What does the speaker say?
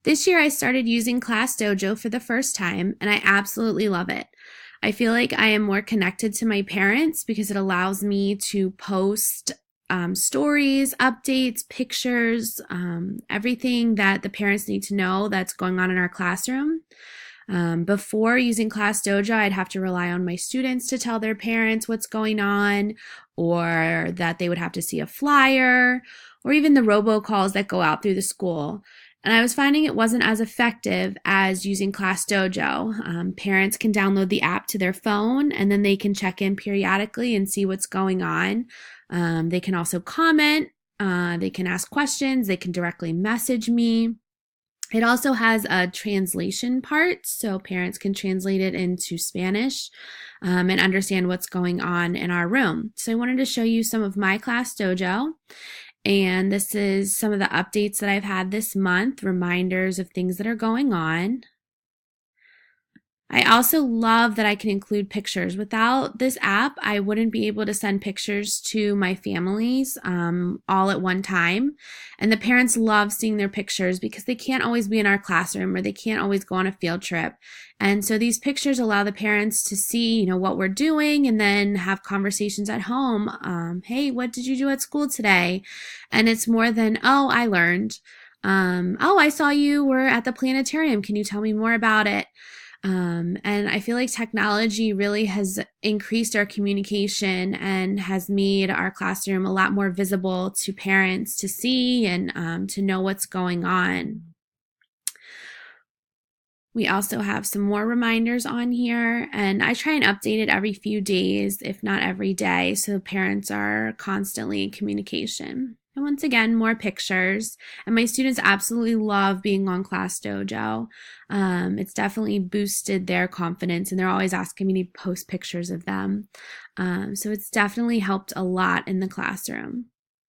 This year, I started using Class Dojo for the first time, and I absolutely love it. I feel like I am more connected to my parents because it allows me to post stories, updates, pictures, everything that the parents need to know that's going on in our classroom. Before using Class Dojo, I'd have to rely on my students to tell their parents what's going on, or that they would have to see a flyer, or even the robocalls that go out through the school. And I was finding it wasn't as effective as using Class Dojo. Parents can download the app to their phone and then they can check in periodically and see what's going on. They can also comment, they can ask questions, they can directly message me. It also has a translation part, so parents can translate it into Spanish and understand what's going on in our room. So I wanted to show you some of my Class Dojo. And this is some of the updates that I've had this month, reminders of things that are going on. I also love that I can include pictures. Without this app, I wouldn't be able to send pictures to my families all at one time. And the parents love seeing their pictures because they can't always be in our classroom or they can't always go on a field trip. And so these pictures allow the parents to see, what we're doing and then have conversations at home. Hey, what did you do at school today? And it's more than, oh, I learned. Oh, I saw you were at the planetarium. Can you tell me more about it? And I feel like technology really has increased our communication and has made our classroom a lot more visible to parents to see and to know what's going on. We also have some more reminders on here, and I try and update it every few days, if not every day, so parents are constantly in communication. And once again, more pictures. And my students absolutely love being on Class Dojo. It's definitely boosted their confidence, and they're always asking me to post pictures of them. So it's definitely helped a lot in the classroom.